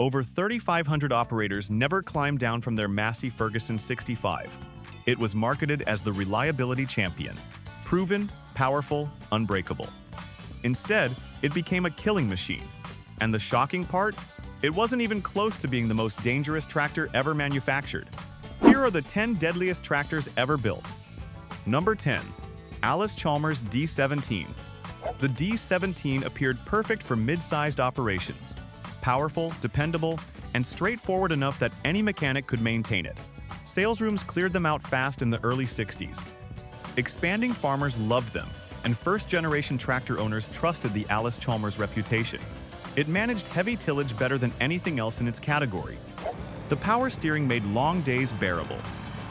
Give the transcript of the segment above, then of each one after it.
Over 3,500 operators never climbed down from their Massey Ferguson 65. It was marketed as the reliability champion, proven, powerful, unbreakable. Instead, it became a killing machine. And the shocking part? It wasn't even close to being the most dangerous tractor ever manufactured. Here are the 10 deadliest tractors ever built. Number 10. Allis Chalmers D17. The D17 appeared perfect for mid-sized operations. Powerful, dependable, and straightforward enough that any mechanic could maintain it. Sales rooms cleared them out fast in the early 60s. Expanding farmers loved them, and first-generation tractor owners trusted the Allis Chalmers reputation. It managed heavy tillage better than anything else in its category. The power steering made long days bearable.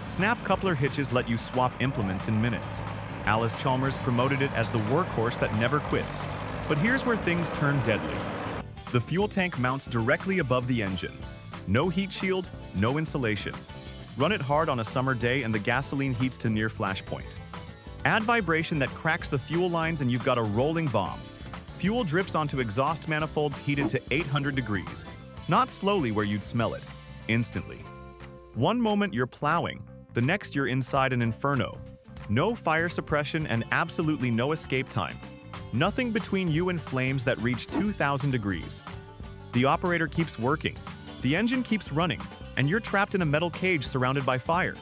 Snap coupler hitches let you swap implements in minutes. Allis Chalmers promoted it as the workhorse that never quits. But here's where things turn deadly. The fuel tank mounts directly above the engine. No heat shield, no insulation. Run it hard on a summer day and the gasoline heats to near flash point. Add vibration that cracks the fuel lines and you've got a rolling bomb. Fuel drips onto exhaust manifolds heated to 800 degrees. Not slowly where you'd smell it, instantly. One moment you're plowing, the next you're inside an inferno. No fire suppression and absolutely no escape time. Nothing between you and flames that reach 2,000 degrees. The operator keeps working, the engine keeps running, and you're trapped in a metal cage surrounded by fire.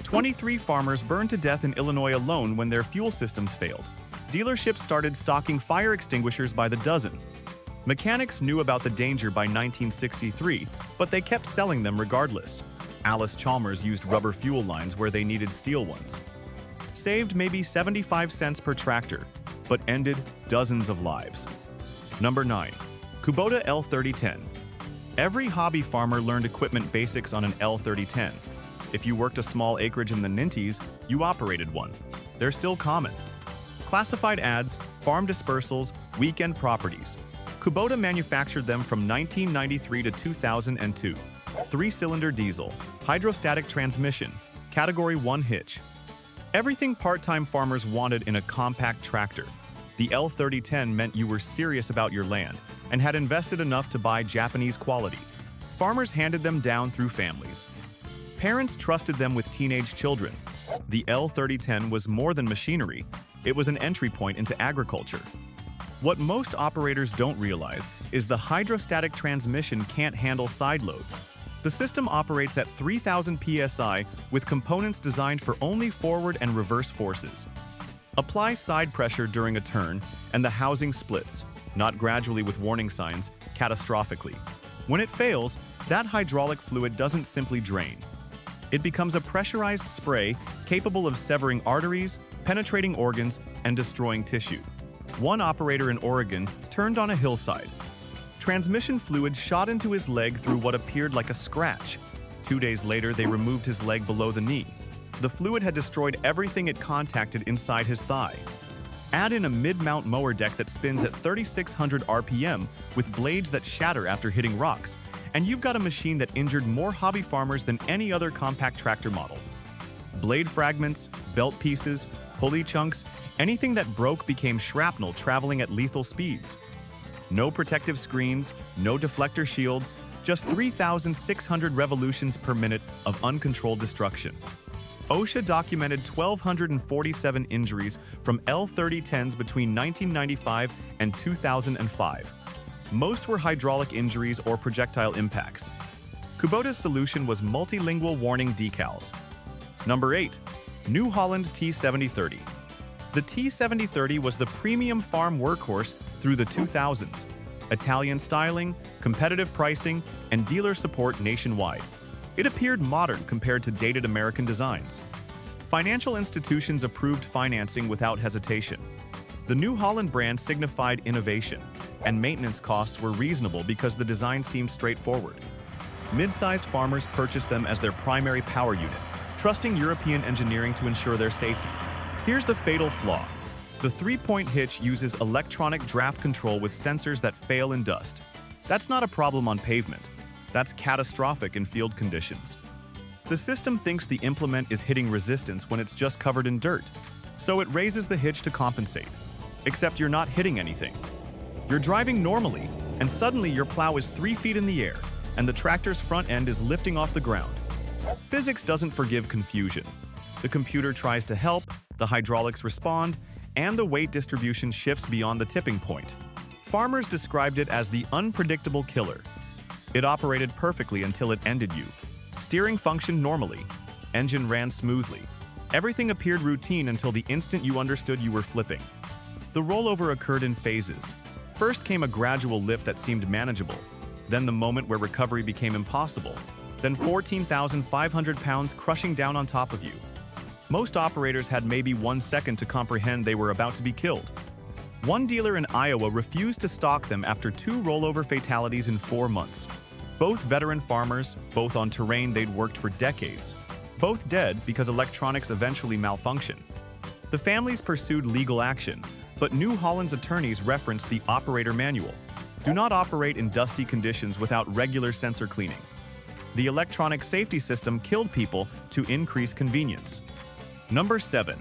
23 farmers burned to death in Illinois alone when their fuel systems failed. Dealerships started stocking fire extinguishers by the dozen. Mechanics knew about the danger by 1963, but they kept selling them regardless. Allis Chalmers used rubber fuel lines where they needed steel ones. Saved maybe 75 cents per tractor, but ended dozens of lives. Number 9. Kubota L3010. Every hobby farmer learned equipment basics on an L3010. If you worked a small acreage in the Ninties, you operated one. They're still common. Classified ads, farm dispersals, weekend properties. Kubota manufactured them from 1993 to 2002. 3-cylinder diesel, hydrostatic transmission, Category 1 hitch. Everything part-time farmers wanted in a compact tractor. The L3010 meant you were serious about your land and had invested enough to buy Japanese quality. Farmers handed them down through families. Parents trusted them with teenage children. The L3010 was more than machinery. It was an entry point into agriculture. What most operators don't realize is the hydrostatic transmission can't handle side loads. The system operates at 3,000 psi with components designed for only forward and reverse forces. Apply side pressure during a turn, and the housing splits, not gradually with warning signs, catastrophically. When it fails, that hydraulic fluid doesn't simply drain. It becomes a pressurized spray capable of severing arteries, penetrating organs, and destroying tissue. One operator in Oregon turned on a hillside. Transmission fluid shot into his leg through what appeared like a scratch. 2 days later, they removed his leg below the knee. The fluid had destroyed everything it contacted inside his thigh. Add in a mid-mount mower deck that spins at 3,600 RPM with blades that shatter after hitting rocks, and you've got a machine that injured more hobby farmers than any other compact tractor model. Blade fragments, belt pieces, pulley chunks, anything that broke became shrapnel traveling at lethal speeds. No protective screens, no deflector shields, just 3,600 revolutions per minute of uncontrolled destruction. OSHA documented 1,247 injuries from L3010s between 1995 and 2005. Most were hydraulic injuries or projectile impacts. Kubota's solution was multilingual warning decals. Number 8. New Holland T7030. The T7030 was the premium farm workhorse through the 2000s. Italian styling, competitive pricing, and dealer support nationwide. It appeared modern compared to dated American designs. Financial institutions approved financing without hesitation. The New Holland brand signified innovation, and maintenance costs were reasonable because the design seemed straightforward. Mid-sized farmers purchased them as their primary power unit, trusting European engineering to ensure their safety. Here's the fatal flaw. The 3-point hitch uses electronic draft control with sensors that fail in dust. That's not a problem on pavement. That's catastrophic in field conditions. The system thinks the implement is hitting resistance when it's just covered in dirt, so it raises the hitch to compensate. Except you're not hitting anything. You're driving normally, and suddenly your plow is 3 feet in the air, and the tractor's front end is lifting off the ground. Physics doesn't forgive confusion. The computer tries to help, the hydraulics respond, and the weight distribution shifts beyond the tipping point. Farmers described it as the unpredictable killer. It operated perfectly until it ended you. Steering functioned normally. Engine ran smoothly. Everything appeared routine until the instant you understood you were flipping. The rollover occurred in phases. First came a gradual lift that seemed manageable, then the moment where recovery became impossible, then 14,500 pounds crushing down on top of you. Most operators had maybe 1 second to comprehend they were about to be killed. One dealer in Iowa refused to stock them after 2 rollover fatalities in 4 months. Both veteran farmers, both on terrain they'd worked for decades. Both dead because electronics eventually malfunctioned. The families pursued legal action, but New Holland's attorneys referenced the operator manual. Do not operate in dusty conditions without regular sensor cleaning. The electronic safety system killed people to increase convenience. Number 7.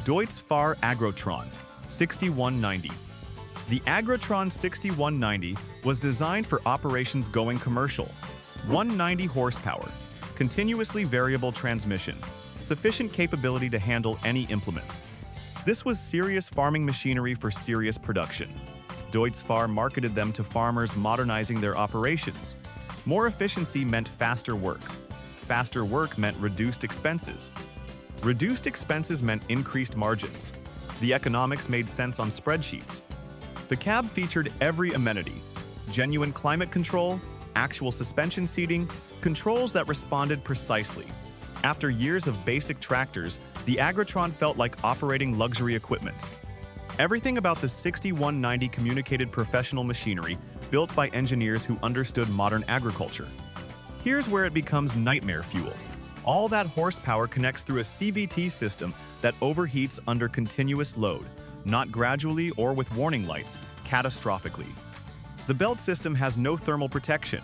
Deutz Fahr Agrotron 6190. The Agrotron 6190 was designed for operations going commercial. 190 horsepower, continuously variable transmission, sufficient capability to handle any implement. This was serious farming machinery for serious production. Deutz Fahr marketed them to farmers modernizing their operations. More efficiency meant faster work. Faster work meant reduced expenses. Reduced expenses meant increased margins. The economics made sense on spreadsheets. The cab featured every amenity: genuine climate control, actual suspension seating, controls that responded precisely. After years of basic tractors, the Agrotron felt like operating luxury equipment. Everything about the 6190 communicated professional machinery built by engineers who understood modern agriculture. Here's where it becomes nightmare fuel. All that horsepower connects through a CVT system that overheats under continuous load, not gradually or with warning lights, catastrophically. The belt system has no thermal protection.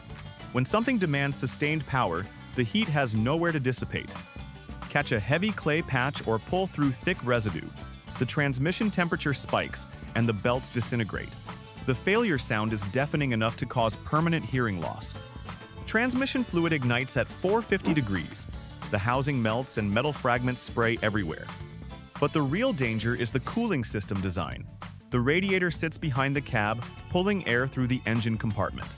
When something demands sustained power, the heat has nowhere to dissipate. Catch a heavy clay patch or pull through thick residue. The transmission temperature spikes and the belts disintegrate. The failure sound is deafening enough to cause permanent hearing loss. Transmission fluid ignites at 450 degrees. The housing melts and metal fragments spray everywhere. But the real danger is the cooling system design. The radiator sits behind the cab, pulling air through the engine compartment.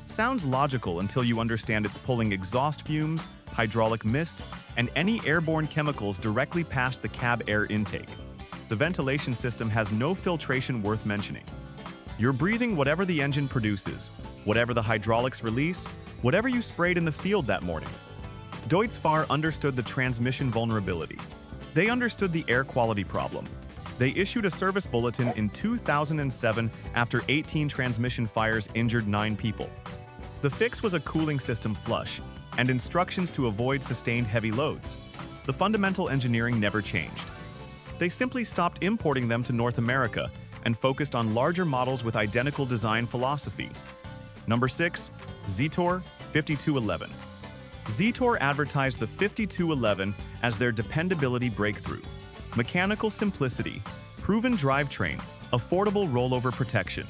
Sounds logical until you understand it's pulling exhaust fumes, hydraulic mist, and any airborne chemicals directly past the cab air intake. The ventilation system has no filtration worth mentioning. You're breathing whatever the engine produces, whatever the hydraulics release, whatever you sprayed in the field that morning. Deutz Fahr understood the transmission vulnerability. They understood the air quality problem. They issued a service bulletin in 2007 after 18 transmission fires injured 9 people. The fix was a cooling system flush and instructions to avoid sustained heavy loads. The fundamental engineering never changed. They simply stopped importing them to North America and focused on larger models with identical design philosophy. Number 6. Zetor 5211. Zetor advertised the 5211 as their dependability breakthrough. Mechanical simplicity, proven drivetrain, affordable rollover protection.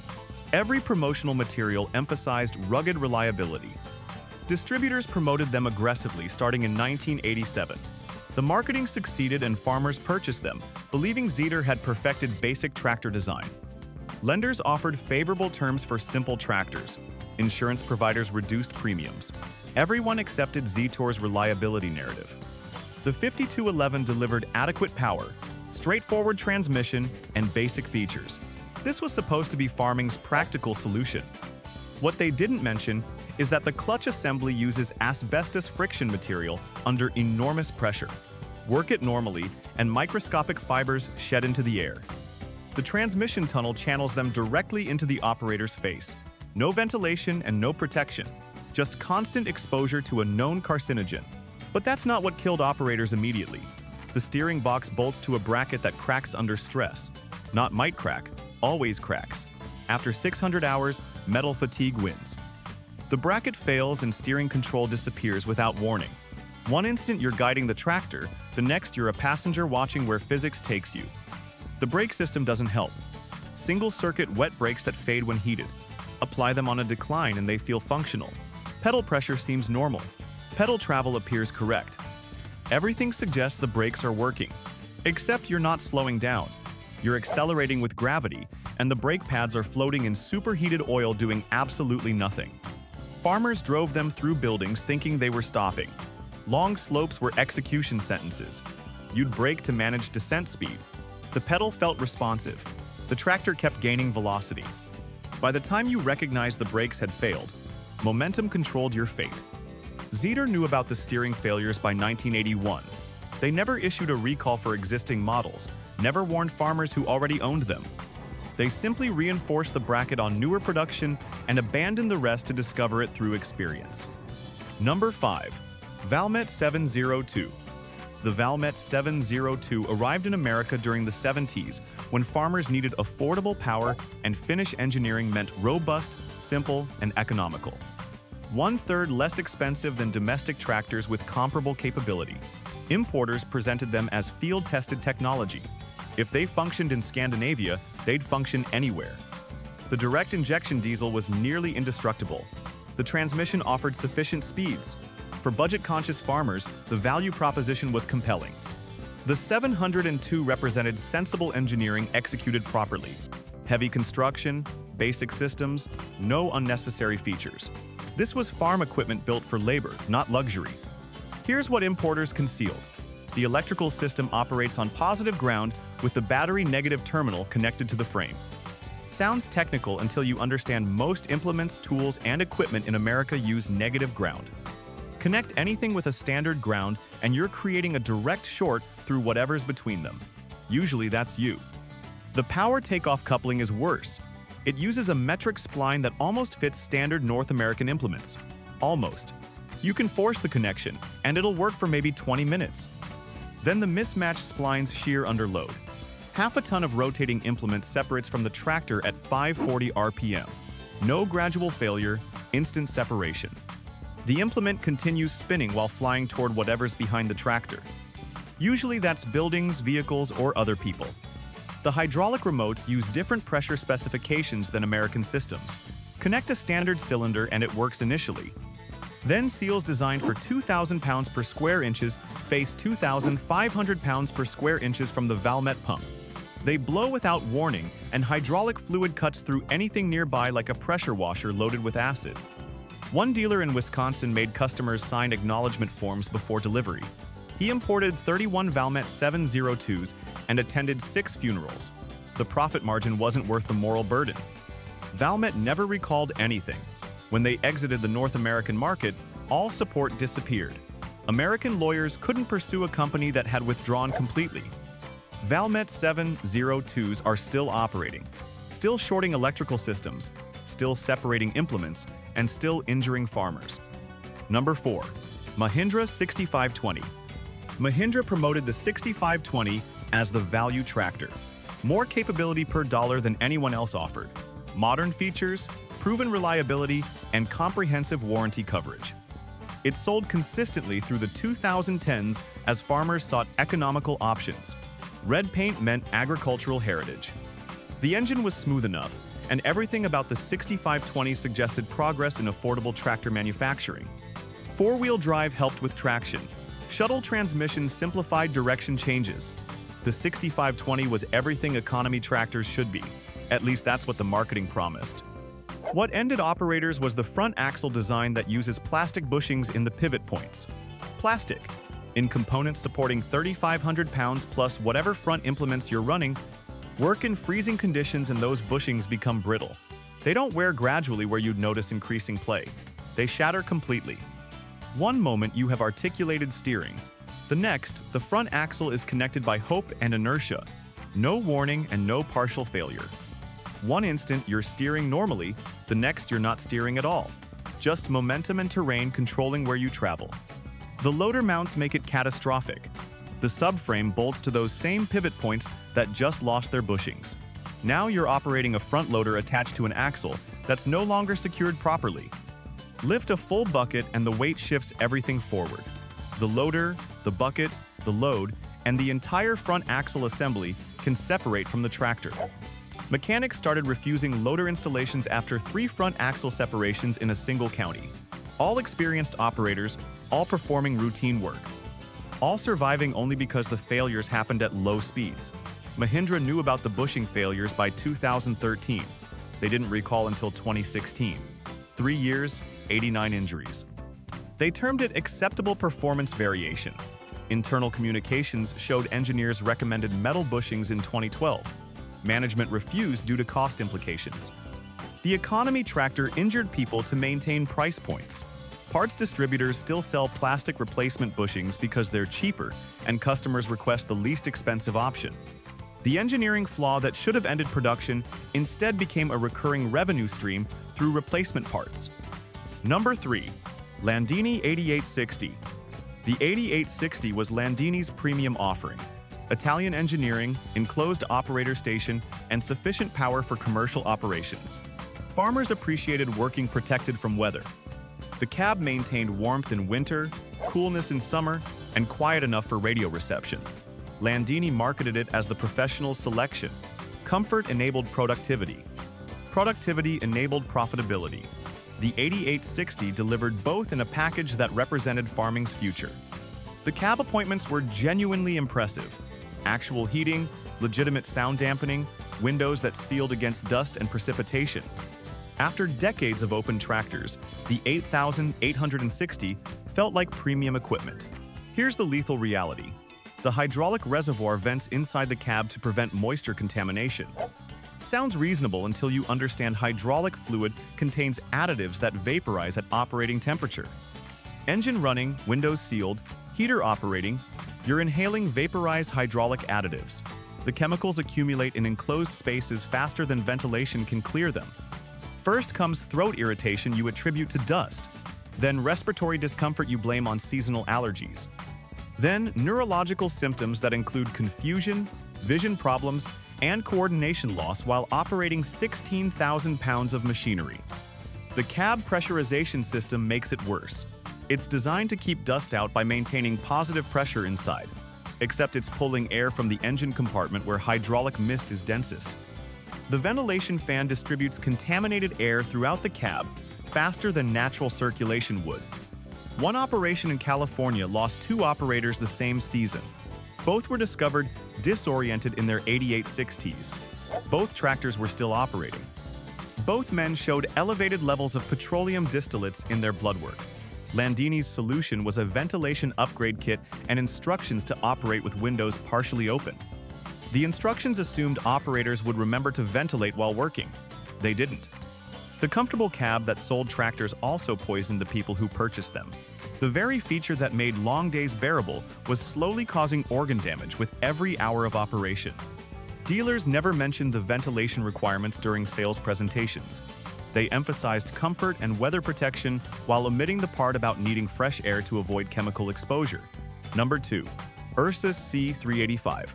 Every promotional material emphasized rugged reliability. Distributors promoted them aggressively starting in 1987. The marketing succeeded and farmers purchased them, believing Zetor had perfected basic tractor design. Lenders offered favorable terms for simple tractors. Insurance providers reduced premiums. Everyone accepted Zetor's reliability narrative. The 5211 delivered adequate power, straightforward transmission, and basic features. This was supposed to be farming's practical solution. What they didn't mention is that the clutch assembly uses asbestos friction material under enormous pressure. Work it normally, and microscopic fibers shed into the air. The transmission tunnel channels them directly into the operator's face. No ventilation and no protection, just constant exposure to a known carcinogen. But that's not what killed operators immediately. The steering box bolts to a bracket that cracks under stress. Not might crack, always cracks. After 600 hours, metal fatigue wins. The bracket fails and steering control disappears without warning. One instant you're guiding the tractor, the next you're a passenger watching where physics takes you. The brake system doesn't help. Single-circuit wet brakes that fade when heated. Apply them on a decline and they feel functional. Pedal pressure seems normal. Pedal travel appears correct. Everything suggests the brakes are working. Except you're not slowing down. You're accelerating with gravity, and the brake pads are floating in superheated oil doing absolutely nothing. Farmers drove them through buildings thinking they were stopping. Long slopes were execution sentences. You'd brake to manage descent speed. The pedal felt responsive. The tractor kept gaining velocity. By the time you recognized the brakes had failed, momentum controlled your fate. Zetor knew about the steering failures by 1981. They never issued a recall for existing models, never warned farmers who already owned them. They simply reinforced the bracket on newer production and abandoned the rest to discover it through experience. Number 5. Valmet 702. The Valmet 702 arrived in America during the 70s when farmers needed affordable power and Finnish engineering meant robust, simple, and economical. 1/3 less expensive than domestic tractors with comparable capability. Importers presented them as field-tested technology. If they functioned in Scandinavia, they'd function anywhere. The direct injection diesel was nearly indestructible. The transmission offered sufficient speeds. For budget-conscious farmers, the value proposition was compelling. The 702 represented sensible engineering executed properly. Heavy construction, basic systems, no unnecessary features. This was farm equipment built for labor, not luxury. Here's what importers concealed. The electrical system operates on positive ground with the battery negative terminal connected to the frame. Sounds technical until you understand most implements, tools, and equipment in America use negative ground. Connect anything with a standard ground and you're creating a direct short through whatever's between them. Usually that's you. The power takeoff coupling is worse. It uses a metric spline that almost fits standard North American implements. Almost. You can force the connection, and it'll work for maybe 20 minutes. Then the mismatched splines shear under load. Half a ton of rotating implement separates from the tractor at 540 RPM. No gradual failure, instant separation. The implement continues spinning while flying toward whatever's behind the tractor. Usually that's buildings, vehicles, or other people. The hydraulic remotes use different pressure specifications than American systems. Connect a standard cylinder and it works initially. Then seals designed for 2,000 pounds per square inches face 2,500 pounds per square inches from the Valmet pump. They blow without warning, and hydraulic fluid cuts through anything nearby like a pressure washer loaded with acid. One dealer in Wisconsin made customers sign acknowledgement forms before delivery. He imported 31 Valmet 702s and attended 6 funerals. The profit margin wasn't worth the moral burden. Valmet never recalled anything. When they exited the North American market, all support disappeared. American lawyers couldn't pursue a company that had withdrawn completely. Valmet 702s are still operating, still shorting electrical systems, still separating implements, and still injuring farmers. Number 4. Mahindra 6520. Mahindra promoted the 6520 as the value tractor. More capability per dollar than anyone else offered. Modern features, proven reliability, and comprehensive warranty coverage. It sold consistently through the 2010s as farmers sought economical options. Red paint meant agricultural heritage. The engine was smooth enough, and everything about the 6520 suggested progress in affordable tractor manufacturing. Four-wheel drive helped with traction. Shuttle transmission simplified direction changes. The 6520 was everything economy tractors should be. At least that's what the marketing promised. What ended operators was the front axle design that uses plastic bushings in the pivot points. Plastic. In components supporting 3,500 pounds plus whatever front implements you're running, work in freezing conditions and those bushings become brittle. They don't wear gradually where you'd notice increasing play. They shatter completely. One moment you have articulated steering. The next, the front axle is connected by hope and inertia. No warning and no partial failure. One instant you're steering normally, the next you're not steering at all. Just momentum and terrain controlling where you travel. The loader mounts make it catastrophic. The subframe bolts to those same pivot points that just lost their bushings. Now you're operating a front loader attached to an axle that's no longer secured properly. Lift a full bucket and the weight shifts everything forward. The loader, the bucket, the load, and the entire front axle assembly can separate from the tractor. Mechanics started refusing loader installations after 3 front axle separations in a single county. All experienced operators, all performing routine work. All surviving only because the failures happened at low speeds. Mahindra knew about the bushing failures by 2013. They didn't recall until 2016. 3 years, 89 injuries. They termed it acceptable performance variation. Internal communications showed engineers recommended metal bushings in 2012. Management refused due to cost implications. The economy tractor injured people to maintain price points. Parts distributors still sell plastic replacement bushings because they're cheaper, and customers request the least expensive option. The engineering flaw that should have ended production instead became a recurring revenue stream through replacement parts. Number 3. Landini 8860. The 8860 was Landini's premium offering. Italian engineering, enclosed operator station, and sufficient power for commercial operations. Farmers appreciated working protected from weather. The cab maintained warmth in winter, coolness in summer, and quiet enough for radio reception. Landini marketed it as the professional's selection. Comfort enabled productivity. Productivity enabled profitability. The 8860 delivered both in a package that represented farming's future. The cab appointments were genuinely impressive. Actual heating, legitimate sound dampening, windows that sealed against dust and precipitation. After decades of open tractors, the 8860 felt like premium equipment. Here's the lethal reality. The hydraulic reservoir vents inside the cab to prevent moisture contamination. Sounds reasonable until you understand hydraulic fluid contains additives that vaporize at operating temperature. Engine running, windows sealed, heater operating, you're inhaling vaporized hydraulic additives. The chemicals accumulate in enclosed spaces faster than ventilation can clear them. First comes throat irritation you attribute to dust. Then respiratory discomfort you blame on seasonal allergies. Then neurological symptoms that include confusion, vision problems, and coordination loss while operating 16,000 pounds of machinery. The cab pressurization system makes it worse. It's designed to keep dust out by maintaining positive pressure inside, except it's pulling air from the engine compartment where hydraulic mist is densest. The ventilation fan distributes contaminated air throughout the cab faster than natural circulation would. One operation in California lost 2 operators the same season. Both were discovered disoriented in their 8860s. Both tractors were still operating. Both men showed elevated levels of petroleum distillates in their bloodwork. Landini's solution was a ventilation upgrade kit and instructions to operate with windows partially open. The instructions assumed operators would remember to ventilate while working. They didn't. The comfortable cab that sold tractors also poisoned the people who purchased them. The very feature that made long days bearable was slowly causing organ damage with every hour of operation. Dealers never mentioned the ventilation requirements during sales presentations. They emphasized comfort and weather protection while omitting the part about needing fresh air to avoid chemical exposure. Number 2. Ursus C385.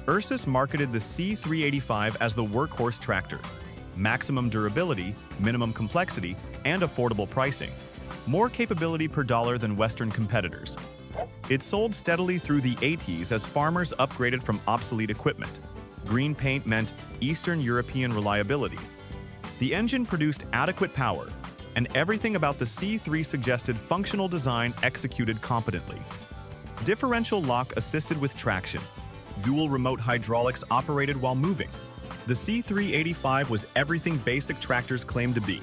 Ursus marketed the C385 as the workhorse tractor. Maximum durability, minimum complexity, and affordable pricing. More capability per dollar than Western competitors. It sold steadily through the 80s as farmers upgraded from obsolete equipment. Green paint meant Eastern European reliability. The engine produced adequate power, and everything about the C3 suggested functional design executed competently. Differential lock assisted with traction. Dual remote hydraulics operated while moving. The C385 was everything basic tractors claimed to be.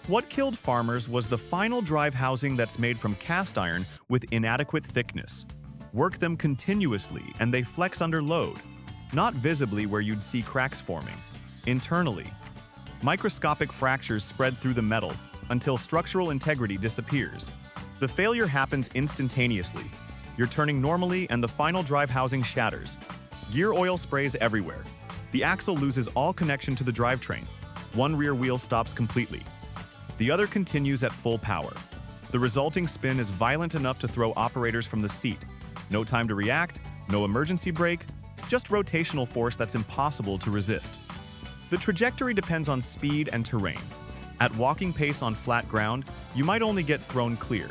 What killed farmers was the final drive housing that's made from cast iron with inadequate thickness. Work them continuously and they flex under load. Not visibly where you'd see cracks forming. Internally. Microscopic fractures spread through the metal until structural integrity disappears. The failure happens instantaneously. You're turning normally and the final drive housing shatters. Gear oil sprays everywhere. The axle loses all connection to the drivetrain. One rear wheel stops completely. The other continues at full power. The resulting spin is violent enough to throw operators from the seat. No time to react, no emergency brake, just rotational force that's impossible to resist. The trajectory depends on speed and terrain. At walking pace on flat ground, you might only get thrown clear.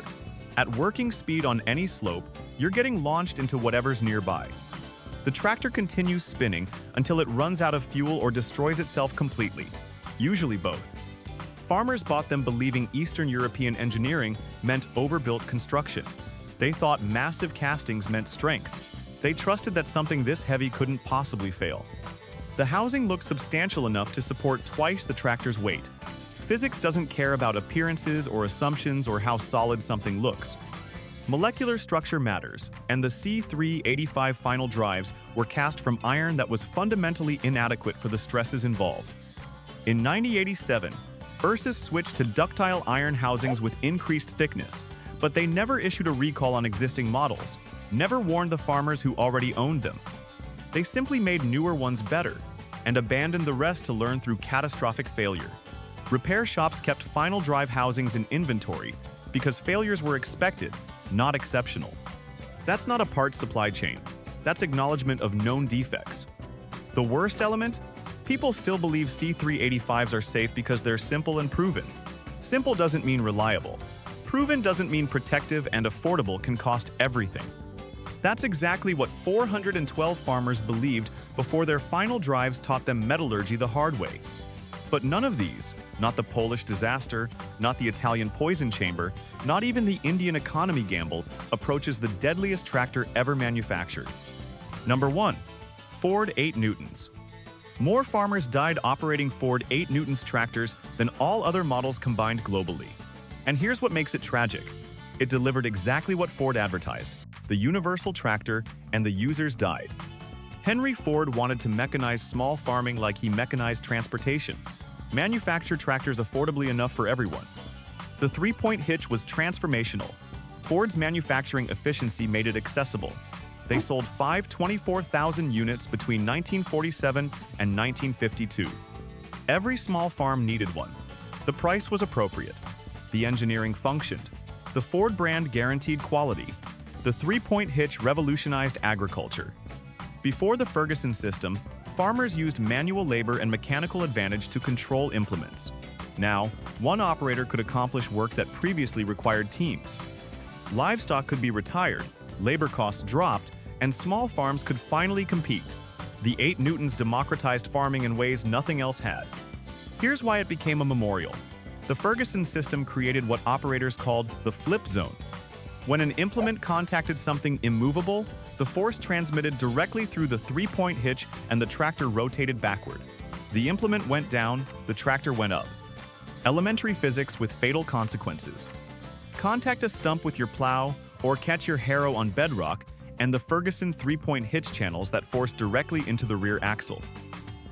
At working speed on any slope, you're getting launched into whatever's nearby. The tractor continues spinning until it runs out of fuel or destroys itself completely, usually both. Farmers bought them believing Eastern European engineering meant overbuilt construction. They thought massive castings meant strength. They trusted that something this heavy couldn't possibly fail. The housing looked substantial enough to support twice the tractor's weight. Physics doesn't care about appearances or assumptions or how solid something looks. Molecular structure matters, and the C385 final drives were cast from iron that was fundamentally inadequate for the stresses involved. In 1987, Ursus switched to ductile iron housings with increased thickness, but they never issued a recall on existing models, never warned the farmers who already owned them. They simply made newer ones better, and abandoned the rest to learn through catastrophic failure. Repair shops kept final drive housings in inventory because failures were expected, not exceptional. That's not a parts supply chain. That's acknowledgement of known defects. The worst element? People still believe C385s are safe because they're simple and proven. Simple doesn't mean reliable. Proven doesn't mean protective, and affordable can cost everything. That's exactly what 412 farmers believed before their final drives taught them metallurgy the hard way. But none of these, not the Polish disaster, not the Italian poison chamber, not even the Indian economy gamble, approaches the deadliest tractor ever manufactured. Number 1. Ford 8 Newtons. More farmers died operating Ford 8 Newtons tractors than all other models combined globally. And here's what makes it tragic. It delivered exactly what Ford advertised: the universal tractor, and the users died. Henry Ford wanted to mechanize small farming like he mechanized transportation. Manufacture tractors affordably enough for everyone. The three-point hitch was transformational. Ford's manufacturing efficiency made it accessible. They sold 524,000 units between 1947 and 1952. Every small farm needed one. The price was appropriate. The engineering functioned. The Ford brand guaranteed quality. The three-point hitch revolutionized agriculture. Before the Ferguson system, farmers used manual labor and mechanical advantage to control implements. Now, one operator could accomplish work that previously required teams. Livestock could be retired, labor costs dropped, and small farms could finally compete. The 8 Newtons democratized farming in ways nothing else had. Here's why it became a memorial. The Ferguson system created what operators called the flip zone. When an implement contacted something immovable, the force transmitted directly through the three-point hitch and the tractor rotated backward. The implement went down, the tractor went up. Elementary physics with fatal consequences. Contact a stump with your plow or catch your harrow on bedrock, and the Ferguson three-point hitch channels that force directly into the rear axle.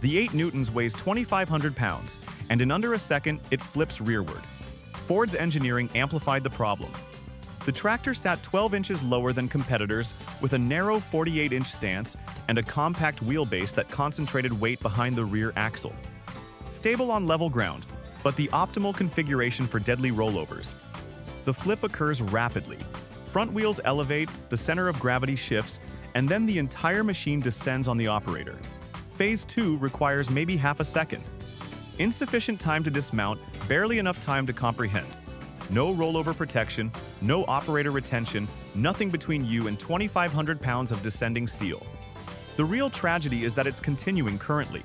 The 8 Newtons weighs 2,500 pounds, and in under a second, it flips rearward. Ford's engineering amplified the problem. The tractor sat 12 inches lower than competitors with a narrow 48-inch stance and a compact wheelbase that concentrated weight behind the rear axle. Stable on level ground, but the optimal configuration for deadly rollovers. The flip occurs rapidly. Front wheels elevate, the center of gravity shifts, and then the entire machine descends on the operator. Phase 2 requires maybe half a second. Insufficient time to dismount, barely enough time to comprehend. No rollover protection, no operator retention, nothing between you and 2,500 pounds of descending steel. The real tragedy is that it's continuing currently.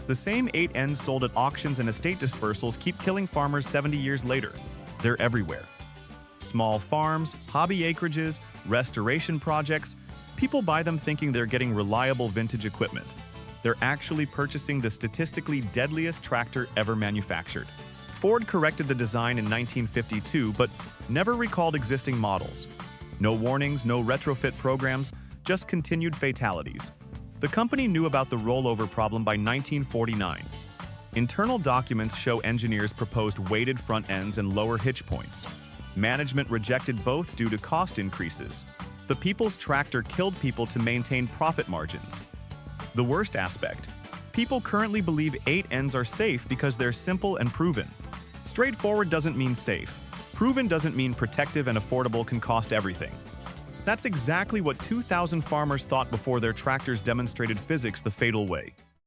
The same 8 ends sold at auctions and estate dispersals keep killing farmers 70 years later. They're everywhere. Small farms, hobby acreages, restoration projects, people buy them thinking they're getting reliable vintage equipment. They're actually purchasing the statistically deadliest tractor ever manufactured. Ford corrected the design in 1952, but never recalled existing models. No warnings, no retrofit programs, just continued fatalities. The company knew about the rollover problem by 1949. Internal documents show engineers proposed weighted front ends and lower hitch points. Management rejected both due to cost increases. The people's tractor killed people to maintain profit margins. The worst aspect: people currently believe 8 ends are safe because they're simple and proven. Straightforward doesn't mean safe. Proven doesn't mean protective, and affordable can cost everything. That's exactly what 2,000 farmers thought before their tractors demonstrated physics the fatal way.